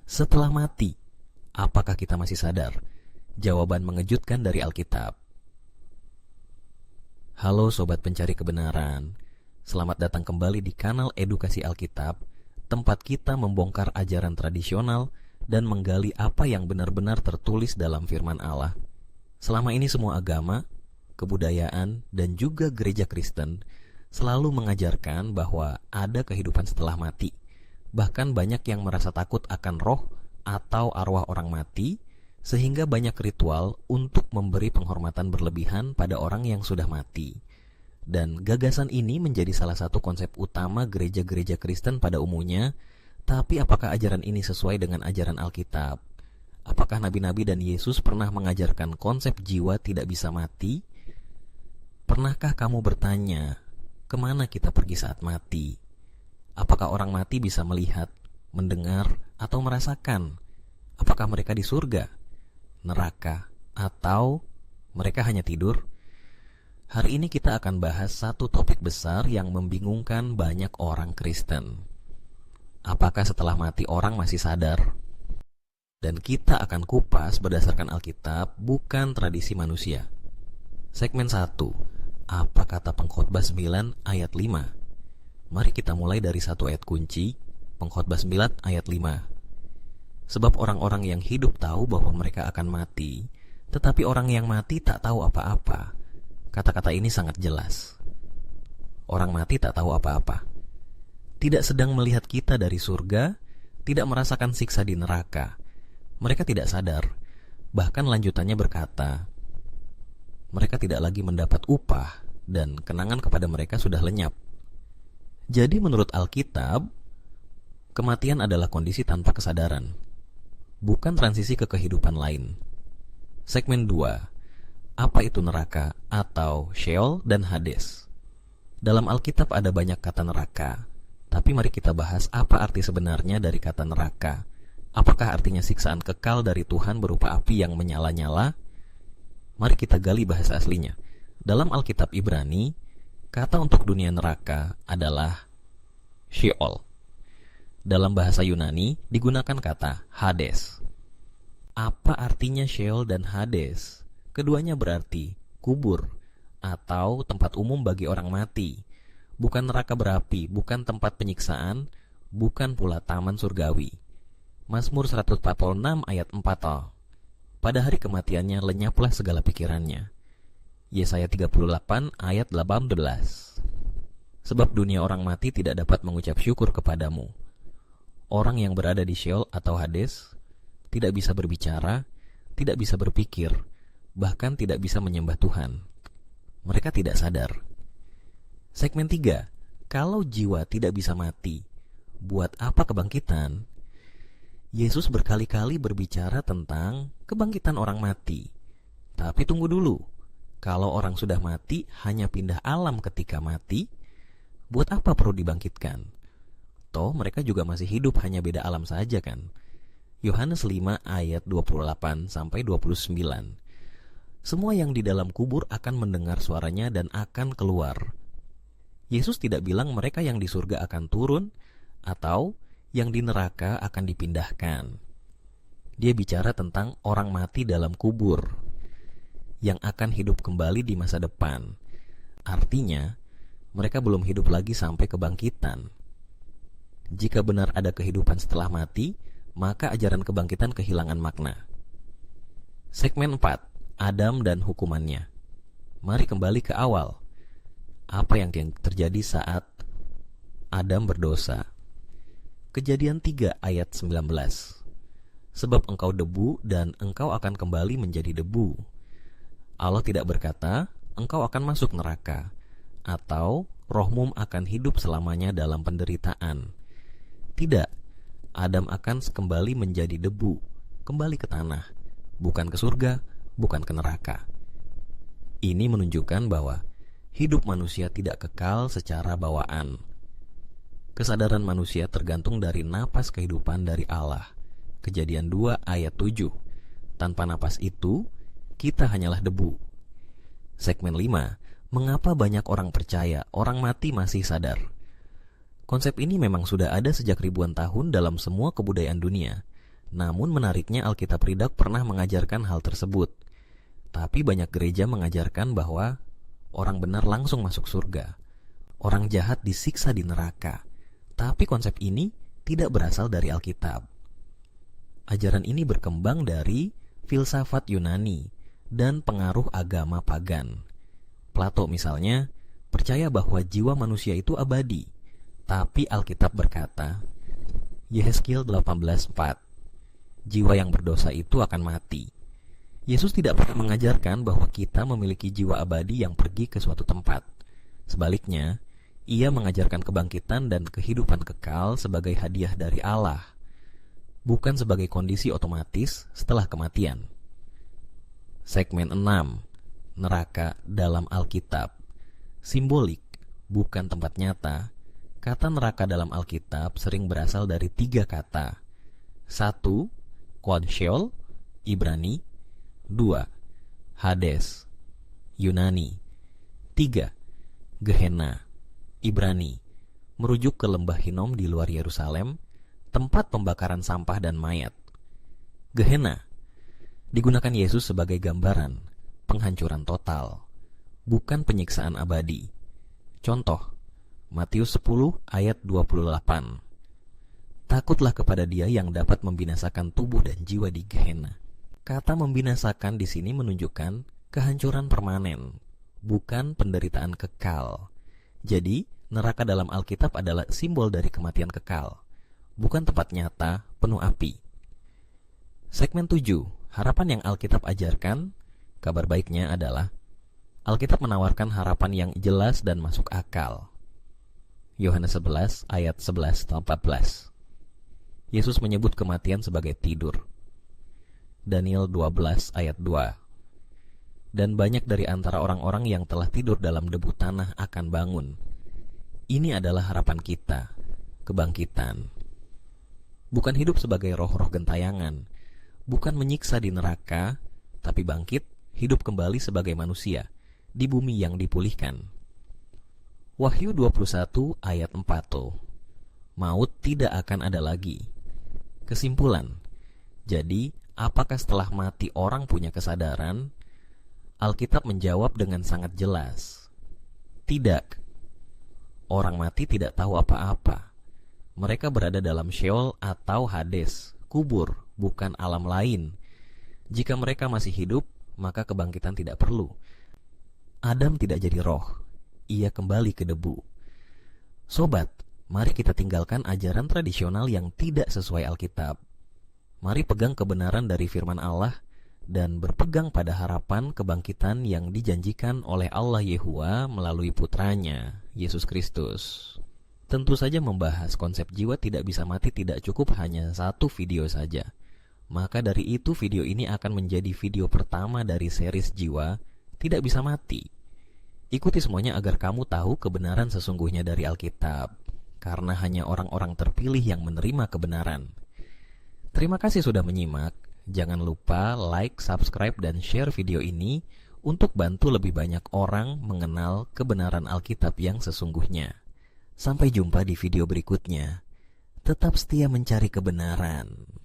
Setelah mati, apakah kita masih sadar? Jawaban mengejutkan dari Alkitab. Halo sobat pencari kebenaran, selamat datang kembali di kanal Edukasi Alkitab, tempat kita membongkar ajaran tradisional dan menggali apa yang benar-benar tertulis dalam firman Allah. Selama ini semua agama, kebudayaan, dan juga gereja Kristen selalu mengajarkan bahwa ada kehidupan setelah mati. Bahkan banyak yang merasa takut akan roh atau arwah orang mati, sehingga banyak ritual untuk memberi penghormatan berlebihan pada orang yang sudah mati. Dan gagasan ini menjadi salah satu konsep utama gereja-gereja Kristen pada umumnya. Tapi apakah ajaran ini sesuai dengan ajaran Alkitab? Apakah nabi-nabi dan Yesus pernah mengajarkan konsep jiwa tidak bisa mati? Pernahkah kamu bertanya, kemana kita pergi saat mati? Apakah orang mati bisa melihat, mendengar, atau merasakan? Apakah mereka di surga, neraka, atau mereka hanya tidur? Hari ini kita akan bahas satu topik besar yang membingungkan banyak orang Kristen. Apakah setelah mati orang masih sadar? Dan kita akan kupas berdasarkan Alkitab, bukan tradisi manusia. Segmen 1. Apa kata Pengkhotbah 9 ayat 5? Mari kita mulai dari satu ayat kunci, Pengkhotbah 9 ayat 5. Sebab orang-orang yang hidup tahu bahwa mereka akan mati, tetapi orang yang mati tak tahu apa-apa. Kata-kata ini sangat jelas. Orang mati tak tahu apa-apa. Tidak sedang melihat kita dari surga, tidak merasakan siksa di neraka. Mereka tidak sadar. Bahkan lanjutannya berkata, mereka tidak lagi mendapat upah dan kenangan kepada mereka sudah lenyap. Jadi menurut Alkitab, kematian adalah kondisi tanpa kesadaran, bukan transisi ke kehidupan lain. Segmen 2. Apa itu neraka atau Sheol dan Hades? Dalam Alkitab ada banyak kata neraka, tapi mari kita bahas apa arti sebenarnya dari kata neraka. Apakah artinya siksaan kekal dari Tuhan berupa api yang menyala-nyala? Mari kita gali bahasa aslinya. Dalam Alkitab Ibrani, kata untuk dunia neraka adalah Sheol. Dalam bahasa Yunani digunakan kata Hades. Apa artinya Sheol dan Hades? Keduanya berarti kubur atau tempat umum bagi orang mati. Bukan neraka berapi, bukan tempat penyiksaan, bukan pula taman surgawi. Mazmur 146 ayat 4. Pada hari kematiannya lenyaplah segala pikirannya. Yesaya 38 ayat 18. Sebab dunia orang mati tidak dapat mengucap syukur kepadamu. Orang yang berada di Sheol atau Hades tidak bisa berbicara, tidak bisa berpikir, bahkan tidak bisa menyembah Tuhan. Mereka tidak sadar. Segmen 3. Kalau jiwa tidak bisa mati, buat apa kebangkitan? Yesus berkali-kali berbicara tentang kebangkitan orang mati. Tapi tunggu dulu. Kalau orang sudah mati hanya pindah alam ketika mati, buat apa perlu dibangkitkan? Toh mereka juga masih hidup, hanya beda alam saja kan? Yohanes 5 ayat 28 sampai 29. Semua yang di dalam kubur akan mendengar suaranya dan akan keluar. Yesus tidak bilang mereka yang di surga akan turun atau yang di neraka akan dipindahkan. Dia bicara tentang orang mati dalam kubur yang akan hidup kembali di masa depan. Artinya, mereka belum hidup lagi sampai kebangkitan. Jika benar ada kehidupan setelah mati, maka ajaran kebangkitan kehilangan makna. Segmen 4. Adam dan hukumannya. Mari kembali ke awal. Apa yang terjadi saat Adam berdosa? Kejadian 3 ayat 19. Sebab engkau debu dan engkau akan kembali menjadi debu. Allah tidak berkata, engkau akan masuk neraka, atau rohmu akan hidup selamanya dalam penderitaan. Tidak, Adam akan kembali menjadi debu, kembali ke tanah, bukan ke surga, bukan ke neraka. Ini menunjukkan bahwa hidup manusia tidak kekal secara bawaan. Kesadaran manusia tergantung dari napas kehidupan dari Allah. Kejadian 2 ayat 7. Tanpa napas itu, kita hanyalah debu. Segmen 5. Mengapa banyak orang percaya orang mati masih sadar? Konsep ini memang sudah ada sejak ribuan tahun dalam semua kebudayaan dunia. Namun menariknya Alkitab Ridak pernah mengajarkan hal tersebut. Tapi banyak gereja mengajarkan bahwa orang benar langsung masuk surga, orang jahat disiksa di neraka. Tapi konsep ini tidak berasal dari Alkitab. Ajaran ini berkembang dari filsafat Yunani dan pengaruh agama pagan. Plato misalnya percaya bahwa jiwa manusia itu abadi. Tapi Alkitab berkata, Yehezkiel 18:4, jiwa yang berdosa itu akan mati. Yesus tidak pernah mengajarkan bahwa kita memiliki jiwa abadi yang pergi ke suatu tempat. Sebaliknya, Ia mengajarkan kebangkitan dan kehidupan kekal sebagai hadiah dari Allah, bukan sebagai kondisi otomatis setelah kematian. Segmen 6. Neraka dalam Alkitab. Simbolik, bukan tempat nyata. Kata neraka dalam Alkitab sering berasal dari 3 kata. 1. Quad Sheol, Ibrani. 2. Hades, Yunani. 3. Gehenna, Ibrani, merujuk ke lembah Hinom di luar Yerusalem, tempat pembakaran sampah dan mayat. Gehenna digunakan Yesus sebagai gambaran penghancuran total, bukan penyiksaan abadi. Contoh, Matius 10 ayat 28. Takutlah kepada Dia yang dapat membinasakan tubuh dan jiwa di Gehenna. Kata membinasakan di sini menunjukkan kehancuran permanen, bukan penderitaan kekal. Jadi, neraka dalam Alkitab adalah simbol dari kematian kekal, bukan tempat nyata penuh api. Segmen 7. Harapan yang Alkitab ajarkan. Kabar baiknya adalah Alkitab menawarkan harapan yang jelas dan masuk akal. Yohanes 11 ayat 11-14. Yesus menyebut kematian sebagai tidur. Daniel 12 ayat 2. Dan banyak dari antara orang-orang yang telah tidur dalam debu tanah akan bangun. Ini adalah harapan kita, kebangkitan. Bukan hidup sebagai roh-roh gentayangan, bukan menyiksa di neraka, tapi bangkit, hidup kembali sebagai manusia di bumi yang dipulihkan. Wahyu 21 ayat 4. Maut tidak akan ada lagi. Kesimpulan, jadi apakah setelah mati orang punya kesadaran? Alkitab menjawab dengan sangat jelas. Tidak. Orang mati tidak tahu apa-apa. Mereka berada dalam Sheol atau Hades, kubur, bukan alam lain. Jika mereka masih hidup, maka kebangkitan tidak perlu. Adam tidak jadi roh. Ia kembali ke debu. Sobat, mari kita tinggalkan ajaran tradisional yang tidak sesuai Alkitab. Mari pegang kebenaran dari firman Allah dan berpegang pada harapan kebangkitan yang dijanjikan oleh Allah Yehua melalui putranya, Yesus Kristus. Tentu saja membahas konsep jiwa tidak bisa mati tidak cukup hanya satu video saja. Maka dari itu video ini akan menjadi video pertama dari series jiwa tidak bisa mati. Ikuti semuanya agar kamu tahu kebenaran sesungguhnya dari Alkitab, karena hanya orang-orang terpilih yang menerima kebenaran. Terima kasih sudah menyimak. Jangan lupa like, subscribe, dan share video ini untuk bantu lebih banyak orang mengenal kebenaran Alkitab yang sesungguhnya. Sampai jumpa di video berikutnya. Tetap setia mencari kebenaran.